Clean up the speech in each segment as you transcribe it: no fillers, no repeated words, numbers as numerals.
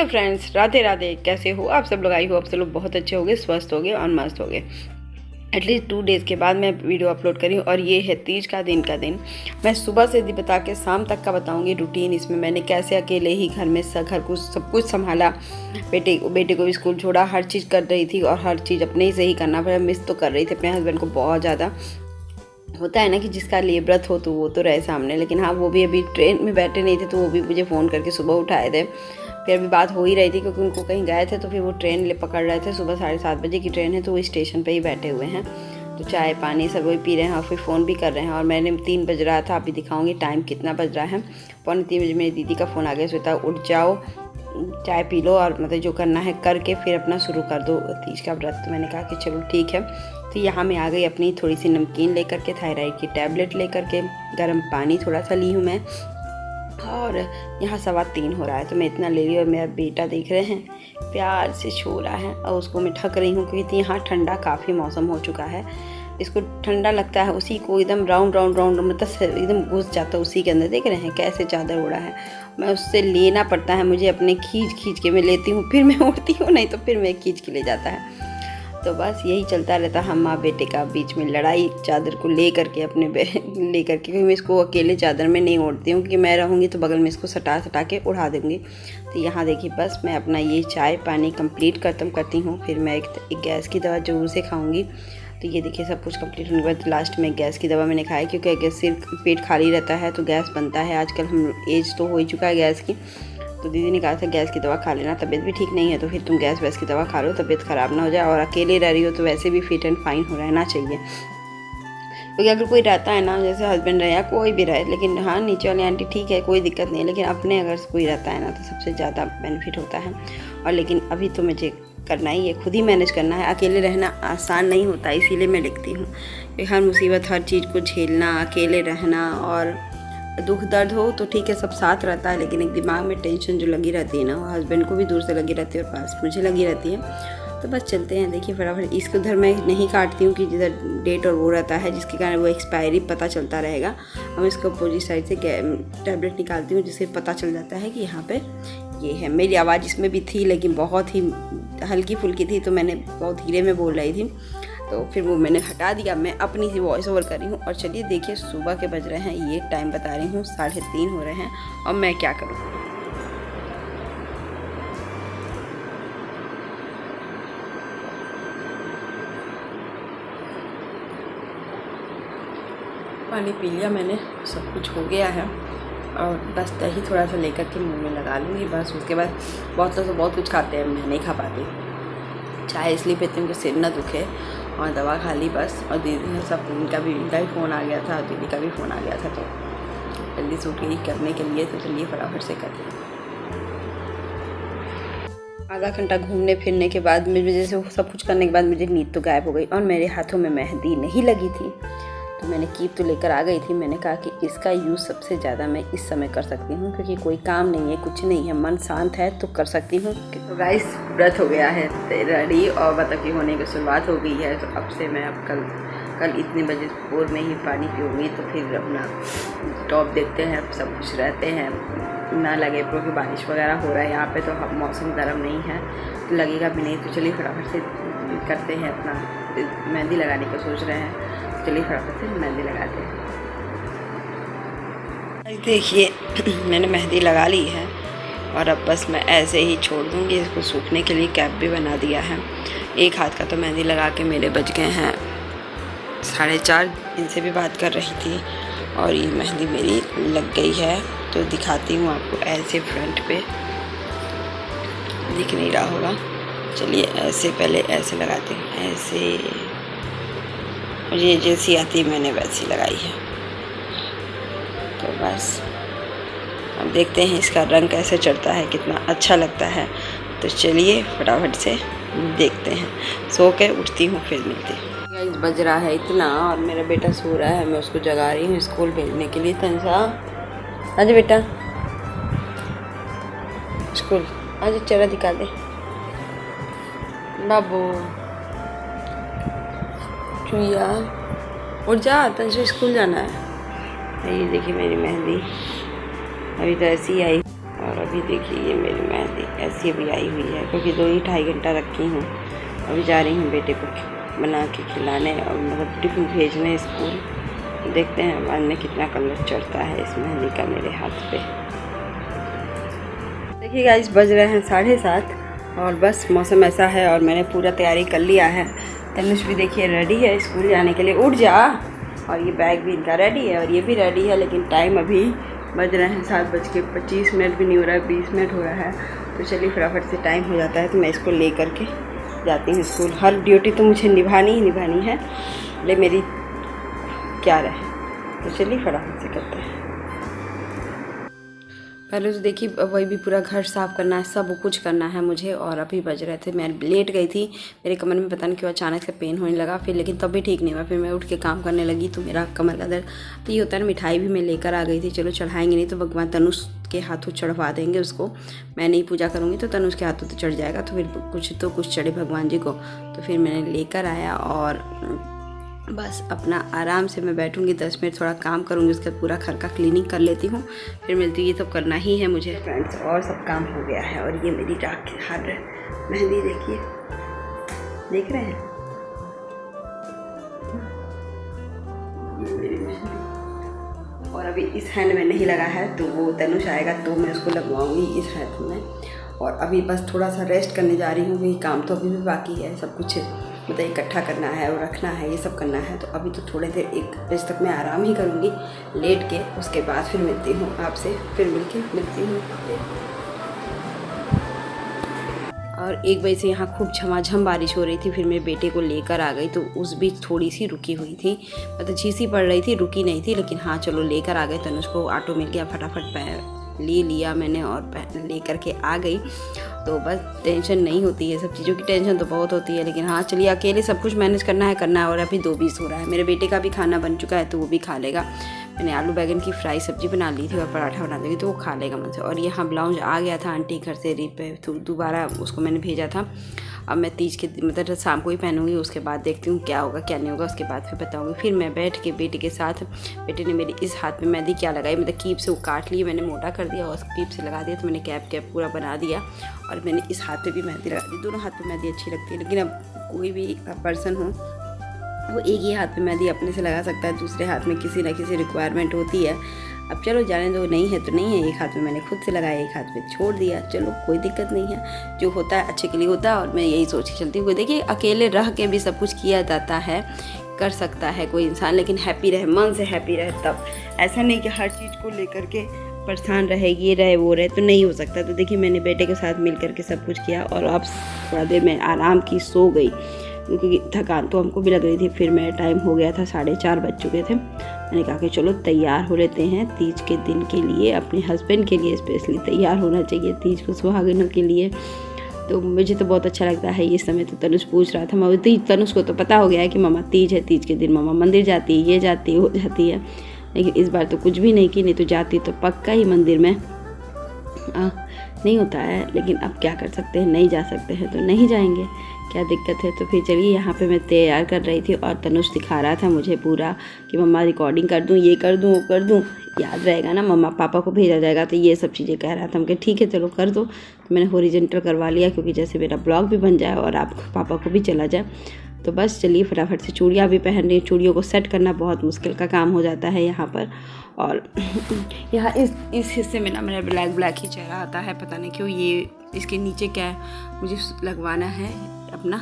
Friends, Radhe Radhe. कैसे हो आप सब लोग? आई हो आप सब लोग बहुत अच्छे होंगे, स्वस्थ होंगे और मस्त होंगे। एटलीस्ट 2 डेज़ के बाद मैं वीडियो अपलोड करी और ये है तीज का दिन। मैं सुबह से बता के शाम तक का बताऊंगी रूटीन। इसमें मैंने कैसे अकेले ही घर में घर को सब कुछ संभाला, बेटे को भी स्कूल छोड़ा, हर चीज़ कर रही थी और हर चीज़ अपने से ही करना पड़ा। मिस तो कर रही थी अपने हस्बैंड को बहुत ज़्यादा। होता है ना कि जिसका लिए व्रत हो तो वो तो रहे सामने, लेकिन हाँ वो भी अभी ट्रेन में बैठे नहीं थे तो वो भी मुझे फ़ोन करके सुबह उठाए थे। फिर अभी बात हो ही रही थी क्योंकि उनको कहीं गए थे तो फिर वो ट्रेन पकड़ रहे थे। सुबह 7:30 बजे की ट्रेन है तो वो स्टेशन पे ही बैठे हुए हैं। तो चाय पानी सब वही पी रहे हैं और फिर फ़ोन भी कर रहे हैं। और मैंने 3 बज रहा था, अभी दिखाऊंगी टाइम कितना बज रहा है। 2:45 बजे मेरी दीदी का फ़ोन आ गया, सोचा उठ जाओ, चाय पी लो और मतलब जो करना है करके फिर अपना शुरू कर दो तीज का व्रत। तो मैंने कहा कि चलो ठीक है। तो यहाँ मैं आ गई अपनी थोड़ी सी नमकीन लेकर के, थायराइड की टैबलेट लेकर के, गर्म पानी थोड़ा सा ली हूँ मैं। और यहाँ 3:15 हो रहा है तो मैं इतना ले ली। और मेरा बेटा देख रहे हैं प्यार से छो रहा है और उसको मैं ढक रही हूँ क्योंकि यहाँ ठंडा काफ़ी मौसम हो चुका है। इसको ठंडा लगता है, उसी को एकदम राउंड मतलब एकदम घुस जाता है उसी के अंदर। देख रहे हैं कैसे चादर ओढ़ा है। मैं उससे लेना पड़ता है, मुझे अपने खींच के मैं लेती हूँ, फिर मैं उड़ती हूँ, नहीं तो फिर मैं खींच के ले जाता है। तो बस यही चलता रहता है हम माँ बेटे का बीच में लड़ाई, चादर को ले करके क्योंकि मैं इसको अकेले चादर में नहीं ओढ़ती हूँ क्योंकि मैं रहूँगी तो बगल में इसको सटा के उड़ा दूँगी। तो यहाँ देखिए बस मैं अपना ये चाय पानी कंप्लीट ख़त्म करती हूँ, फिर मैं एक गैस की दवा ज़रूर से खाऊँगी। तो ये देखिए सब कुछ कंप्लीट होने के बाद लास्ट में गैस की दवा मैंने खाई क्योंकि गैस सिर्फ पेट खाली रहता है तो गैस बनता है। आजकल हम एज तो हो ही चुका है गैस की। तो दीदी ने कहा था गैस की दवा खा लेना, तबीयत भी ठीक नहीं है तो फिर तुम गैस की दवा खा लो, तबीयत ख़राब ना हो जाए। और अकेले रह रही हो तो वैसे भी फिट एंड फाइन हो रहना चाहिए। क्योंकि अगर कोई रहता है ना, जैसे हस्बैंड रहे या कोई भी रहे, लेकिन हाँ नीचे वाली आंटी ठीक है कोई दिक्कत नहीं है, लेकिन अपने अगर कोई रहता है ना तो सबसे ज़्यादा बेनिफिट होता है। और लेकिन अभी तो मुझे करना ही है, खुद ही मैनेज करना है। अकेले रहना आसान नहीं होता, इसीलिए मैं लिखती हूँ कि हर मुसीबत हर चीज़ को झेलना, अकेले रहना, और दुख दर्द हो तो ठीक है सब साथ रहता है, लेकिन एक दिमाग में टेंशन जो लगी रहती है ना, वो हस्बैंड को भी दूर से लगी रहती है और पास मुझे लगी रहती है। तो बस चलते हैं। देखिए फटाफट इसको उधर मैं नहीं काटती हूँ कि जिधर डेट और वो रहता है जिसके कारण वो एक्सपायरी पता चलता रहेगा। हम इसको अपोजिट साइड से टैबलेट निकालती हूँ जिससे पता चल जाता है कि यहाँ पे ये है। मेरी आवाज़ इसमें भी थी लेकिन बहुत ही हल्की फुल्की थी तो मैंने बहुत धीरे में बोल रही थी, तो फिर वो मैंने हटा दिया। मैं अपनी सी वॉइस ओवर कर रही हूँ। और चलिए देखिए सुबह के बज रहे हैं, ये टाइम बता रही हूँ 3:30 हो रहे हैं और मैं क्या करूँ। पानी पी लिया मैंने, सब कुछ हो गया है और बस दही थोड़ा सा लेकर के मुंह में लगा लूँगी बस। उसके बाद बहुत लोग तो बहुत कुछ खाते हैं, मैं नहीं खा पाती। चाय इसलिए पीती हूँ कि सिर ना दुखे, और दवा खा ली बस। और दीदी ने सब इनका भी फ़ोन आ गया था और दीदी का भी फ़ोन आ गया था तो जल्दी से उठ गई करने के लिए। तो चलिए फटाफट से कर दिया। आधा घंटा घूमने फिरने के बाद मुझे जैसे सब कुछ करने के बाद मुझे नींद तो गायब हो गई और मेरे हाथों में मेहंदी नहीं लगी थी। तो मैंने कीप तो लेकर आ गई थी। मैंने कहा कि इसका यूज़ सबसे ज़्यादा मैं इस समय कर सकती हूँ क्योंकि कोई काम नहीं है, कुछ नहीं है, मन शांत है तो कर सकती हूँ। तो गाइस व्रत हो गया है रेडी और मतलब कि होने की शुरुआत हो गई है। तो अब से मैं अब कल इतने बजे भोर में ही पानी पीऊँगी। तो फिर अपना टॉप देखते हैं, सब कुछ रहते हैं ना लगे क्योंकि बारिश वगैरह हो रहा है यहाँ पे तो मौसम गर्म नहीं है तो लगेगा भी नहीं। तो चलिए फटाफट से करते हैं, अपना मेहंदी लगाने का सोच रहे हैं। चलिए फटाफट से मेहंदी लगाते हैं। देखिए मैंने मेहंदी लगा ली है और अब बस मैं ऐसे ही छोड़ दूँगी इसको सूखने के लिए। कैप भी बना दिया है। एक हाथ का तो मेहंदी लगा के मेरे बज गए हैं 4:30। इनसे भी बात कर रही थी और ये मेहंदी मेरी लग गई है। तो दिखाती हूँ आपको, ऐसे फ्रंट पे दिख नहीं रहा होगा। चलिए ऐसे पहले ऐसे लगाते हैं, ऐसे मुझे जैसी आती मैंने वैसी लगाई है। तो बस अब देखते हैं इसका रंग कैसे चढ़ता है, कितना अच्छा लगता है। तो चलिए फटाफट से देखते हैं। सो के उठती हूँ फिर मिलती हूँ। गाइस बज रहा है इतना और मेरा बेटा सो रहा है, मैं उसको जगा रही हूँ स्कूल भेजने के लिए। तंजा आज बेटा स्कूल आज चेहरा दिखा दे बाबू। चुईया उठ जा, तंजू स्कूल जाना है। ये देखिए मेरी मेहंदी अभी तो ऐसी ही आई और अभी देखिए ये मेरी मेहंदी ऐसी भी आई हुई है, क्योंकि 2-2.5 घंटा रखी हूँ। अभी जा रही हूँ बेटे को बना के खिलाने और मतलब टिफिन भेजने स्कूल। देखते हैं बाद में कितना कलर चढ़ता है इस मेहंदी का मेरे हाथ पे। देखिए गाइस बज रहे हैं 7:30 और बस मौसम ऐसा है और मैंने पूरा तैयारी कर लिया है। तनुष भी देखिए रेडी है स्कूल जाने के लिए, उठ जा। और ये बैग भी इनका रेडी है और ये भी रेडी है, लेकिन टाइम अभी बज रहे हैं 7:25 भी नहीं हो रहा है, 20 मिनट हो रहा है। तो चलिए फटाफट से टाइम हो जाता है तो मैं इसको ले करके जाती हूँ स्कूल। हर ड्यूटी तो मुझे निभानी ही निभानी है, ले मेरी क्या रहे। तो चलिए फटाफट से करते हैं। पहले तो देखिए वही भी पूरा घर साफ़ करना है, सब कुछ करना है मुझे। और अभी बज रहे थे, मैं लेट गई थी, मेरे कमर में पता नहीं क्यों अचानक से पेन होने लगा फिर, लेकिन तब भी ठीक नहीं हुआ। फिर मैं उठ के काम करने लगी तो मेरा कमर का दर्द। तो ये होता है ना, मिठाई भी मैं लेकर आ गई थी। चलो चढ़ाएंगे नहीं तो भगवान तनुष के हाथों चढ़वा देंगे उसको। मैं नहीं पूजा करूँगी तो तनुष के हाथों तो चढ़ जाएगा, तो फिर कुछ चढ़े भगवान जी को। तो फिर मैंने लेकर आया और बस अपना आराम से मैं बैठूंगी 10 मिनट, थोड़ा काम करूंगी, उसके बाद पूरा घर का क्लीनिंग कर लेती हूँ, फिर मिलती है। ये सब करना ही है मुझे फ्रेंड्स, और सब काम हो गया है। और ये मेरी राख हार मेहंदी देखिए, देख रहे हैं ये मेरी मेहंदी। और अभी इस हैंड में नहीं लगा है, तो वो तनुष आएगा तो मैं उसको लगवाऊंगी इस हैंड में। और अभी बस थोड़ा सा रेस्ट करने जा रही हूँ, वही काम तो अभी भी बाकी है, सब कुछ मतलब इकट्ठा करना है और रखना है, ये सब करना है। तो अभी तो थोड़ी देर 1 बजे तक मैं आराम ही करूँगी लेट के, उसके बाद फिर मिलती हूँ आपसे, फिर मिलती हूँ। और 1 बजे से यहाँ खूब झमाझम बारिश हो रही थी, फिर मेरे बेटे को लेकर आ गई तो उस बीच थोड़ी सी रुकी हुई थी, मतलब झीसी पड़ रही थी, रुकी नहीं थी। लेकिन हाँ चलो लेकर आ गए, तनुष को ऑटो मिल गया, फटाफट ले लिया मैंने और ले करके आ गई। तो बस टेंशन नहीं होती है, सब चीज़ों की टेंशन तो बहुत होती है, लेकिन हाँ चलिए अकेले सब कुछ मैनेज करना है। और अभी 2:20 हो रहा है, मेरे बेटे का भी खाना बन चुका है तो वो भी खा लेगा। मैंने आलू बैगन की फ्राई सब्जी बना ली थी और पराठा बना दी तो वो खा लेगा मुझसे। और यहाँ ब्लाउज आ गया था आंटी घर से रीप पे, तो दोबारा उसको मैंने भेजा था। अब मैं तीज के मतलब शाम को ही पहनूंगी, उसके बाद देखती हूँ क्या होगा क्या नहीं होगा, उसके बाद फिर बताऊँगी। फिर मैं बैठ के बेटे के साथ, बेटे ने मेरे इस हाथ में मेहंदी क्या लगाई, मतलब कीप से वो काट ली, मैंने मोटा कर दिया और कीप से लगा दिया। तो मैंने कैप पूरा बना दिया और मैंने इस हाथ पे भी मेहंदी लगा दी। दोनों हाथ पे मेहंदी अच्छी लगती है, लेकिन अब कोई भी पर्सन हो वो एक ही हाथ पे मेहंदी अपने से लगा सकता है, दूसरे हाथ में किसी न किसी रिक्वायरमेंट होती है। अब चलो जाने दो, नहीं है तो नहीं है। एक हाथ में मैंने खुद से लगाया, एक हाथ में छोड़ दिया, चलो कोई दिक्कत नहीं है, जो होता है अच्छे के लिए होता है। और मैं यही सोच के चलती हूँ। देखिए अकेले रह के भी सब कुछ किया जाता है, कर सकता है कोई इंसान, लेकिन हैप्पी रहे, मन से हैप्पी रहे तब। ऐसा नहीं कि हर चीज़ को लेकर के परेशान रहे, ये रहे वो रहे, तो नहीं हो सकता। तो देखिए मैंने बेटे के साथ मिल करके सब कुछ किया और अब थोड़ा देर में आराम की, सो गई, क्योंकि थकान तो हमको भी लग रही थी। फिर मेरा टाइम हो गया था, 4:30 बज चुके थे। मैंने कहा कि चलो तैयार हो लेते हैं तीज के दिन के लिए, अपने हस्बैंड के लिए स्पेशली तैयार होना चाहिए तीज को, सुहागनों के लिए। तो मुझे तो बहुत अच्छा लगता है ये समय। तो तनुष पूछ रहा था, मम्मी तीज, तनुष को तो पता हो गया है कि मम्मा तीज है, तीज के दिन मम्मा मंदिर जाती है, ये जाती है, वो जाती है। लेकिन इस बार तो कुछ भी नहीं की, नहीं तो जाती तो पक्का ही मंदिर में। नहीं होता है, लेकिन अब क्या कर सकते हैं, नहीं जा सकते हैं तो नहीं जाएंगे, क्या दिक्कत है। तो फिर चलिए यहाँ पे मैं तैयार कर रही थी और तनुष दिखा रहा था मुझे पूरा कि मम्मा रिकॉर्डिंग कर दूँ, ये कर दूँ, वो कर दूँ, याद रहेगा ना, मम्मा पापा को भेजा जाएगा, तो ये सब चीज़ें कह रहा था। हम कहे ठीक है चलो कर दो। तो मैंने हॉरिजॉन्टल करवा लिया, क्योंकि जैसे मेरा ब्लॉग भी बन जाए और आप पापा को भी चला जाए। तो बस चलिए फटाफट से चूड़ियाँ भी पहन रही, चूड़ियों को सेट करना बहुत मुश्किल का काम हो जाता है यहाँ पर। और यहाँ इस हिस्से में ना मेरा ब्लैक ही चेहरा आता है, पता नहीं क्यों। ये इसके नीचे क्या है मुझे लगवाना है अपना,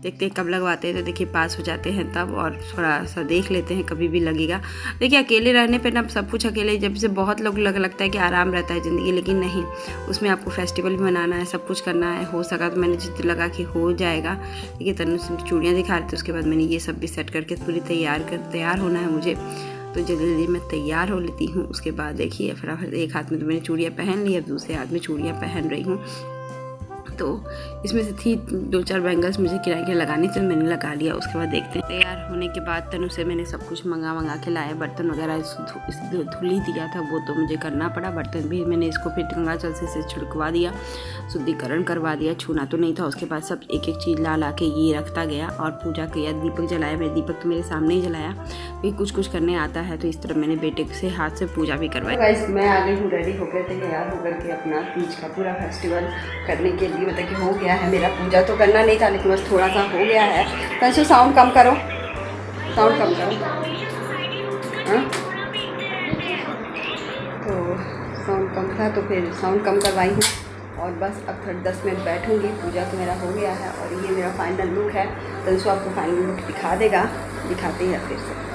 देखते हैं कब लगवाते हैं। तो देखिए पास हो जाते हैं तब, और थोड़ा सा देख लेते हैं कभी भी लगेगा। देखिए अकेले रहने पे ना सब कुछ अकेले, जब से बहुत लोग लगता है कि आराम रहता है ज़िंदगी, लेकिन नहीं, उसमें आपको फेस्टिवल भी मनाना है, सब कुछ करना है। हो सका तो मैंने जितना लगा कि हो जाएगा। देखिए तनुष चूड़ियाँ दिखा रहे थे, उसके बाद मैंने ये सब भी सेट करके पूरी तैयार होना है मुझे। तो जल्दी मैं तैयार हो लेती हूँ। उसके बाद देखिए फटाफट एक हाथ में तो मैंने चूड़ियाँ पहन ली, अब दूसरे हाथ में चूड़ियाँ पहन रही हूँ। तो इसमें से थी 2-4 बैंगल्स मुझे किराए के लगानी थी, मैंने लगा लिया। उसके बाद देखते हैं। तैयार होने के बाद तनु से मैंने सब कुछ मंगा के लाया, बर्तन वगैरह धुल ही दिया था, वो तो मुझे करना पड़ा। बर्तन भी मैंने इसको फिर गंगा जल से छिड़कवा दिया, शुद्धिकरण करवा दिया, छूना तो नहीं था। उसके बाद सब एक एक चीज़ ला के ये रखता गया और पूजा किया। दीपक जलाया, मैं दीपक तो मेरे सामने ही जलाया, भी कुछ करने आता है तो इस तरह मैंने बेटे से हाथ से पूजा भी करवाई। गाइस मैं आ गई हूँ रेडी होकर तैयार होकर के अपना तीज का पूरा फेस्टिवल करने के लिए। मतलब कि हो गया है मेरा, पूजा तो करना नहीं था लेकिन बस थोड़ा सा हो गया है। कैसे साउंड कम करो, साउंड कम करो। हाँ तो साउंड कम था तो फिर साउंड कम करवाई हूँ और बस अब 10 मिनट बैठूँगी। पूजा तो मेरा हो गया है और ये मेरा फाइनल लुक है। तनुषु आपको फाइनल लुक दिखा देगा, दिखाते हैं फिर से।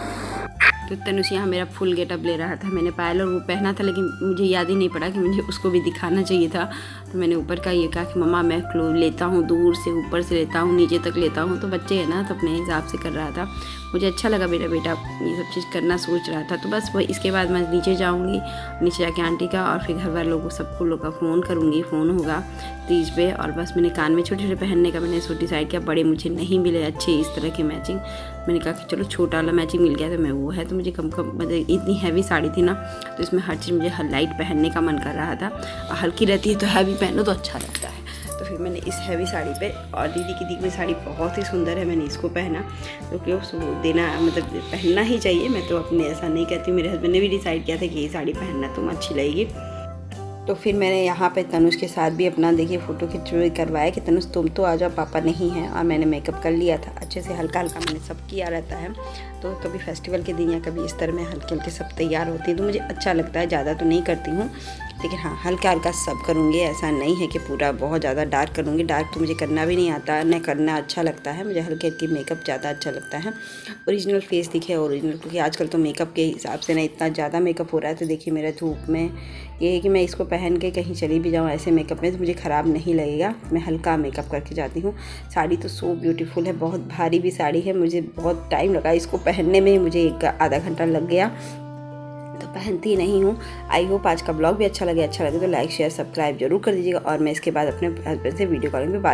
तो तनुष यहाँ मेरा फुल गेटअप ले रहा था। मैंने पायल और वो पहना था लेकिन मुझे याद ही नहीं पड़ा कि मुझे उसको भी दिखाना चाहिए था। तो मैंने ऊपर का ये कहा कि मम्मा मैं लेता हूँ, दूर से ऊपर से लेता हूँ, नीचे तक लेता हूँ। तो बच्चे हैं ना, तो अपने हिसाब से कर रहा था। मुझे अच्छा लगा, मेरा बेटा ये सब चीज़ करना सोच रहा था। तो बस वही, इसके बाद मैं नीचे जाऊँगी, नीचे जाके आंटी का और फिर घर वाले लोगों सबको लोग का फ़ोन करूँगी। फ़ोन होगा तीज पे। और बस मैंने कान में छोटे छोटे पहनने का मैंने सूट डिसाइड किया। बड़े मुझे नहीं मिले अच्छे इस तरह की मैचिंग। मैंने कहा कि चलो छोटा वाला मैचिंग मिल गया तो मैं वो है। तो मुझे कम मतलब इतनी हैवी साड़ी थी ना, तो इसमें हर चीज़ मुझे लाइट पहनने का मन कर रहा था। और हल्की रहती है तो हैवी पहनो तो अच्छा लगता है। तो फिर मैंने इस हैवी साड़ी पे, और दीदी की दी हुई साड़ी बहुत ही सुंदर है, मैंने इसको पहना। तो क्यों देना, मतलब पहनना ही चाहिए। मैं तो अपने ऐसा नहीं कहती, मेरे हस्बैंड ने भी डिसाइड किया था कि ये साड़ी पहनना तुम अच्छी लगेगी। तो फिर मैंने यहाँ पे तनुष के साथ भी अपना देखिए फ़ोटो खिंचवाई करवाया कि तनुष तुम तो आ जाओ, पापा नहीं हैं। और मैंने मेकअप कर लिया था अच्छे से, हल्का हल्का मैंने सब किया रहता है। तो कभी फेस्टिवल के दिन या कभी इस तरह में हल्के हल्के सब तैयार होती है तो मुझे अच्छा लगता है। ज़्यादा तो नहीं करती हूँ लेकिन हाँ हल्का हल्का सब करूँगी। ऐसा नहीं है कि पूरा बहुत ज़्यादा डार्क करूँगी। डार्क तो मुझे करना भी नहीं आता, न करना अच्छा लगता है। मुझे हल्के हल्के मेकअप ज़्यादा अच्छा लगता है। ओरिजिनल फेस दिखे ओरिजिनल, क्योंकि आजकल तो मेकअप के हिसाब से ना इतना ज़्यादा मेकअप हो रहा है। तो देखिए मेरा धूप में ये है कि मैं इसको पहन के कहीं चली भी जाऊँ ऐसे मेकअप में तो मुझे ख़राब नहीं लगेगा। मैं हल्का मेकअप करके जाती हूँ। साड़ी तो सो ब्यूटीफुल है, बहुत भारी भी साड़ी है। मुझे बहुत टाइम लगा इसको पहनने में, मुझे आधा घंटा लग गया। तो पहनती नहीं हूँ। आई होप आज का ब्लॉग भी अच्छा लगे तो लाइक शेयर सब्सक्राइब जरूर कर दीजिएगा। और मैं इसके बाद अपने हस्बैंड से वीडियो कॉलिंग पे बात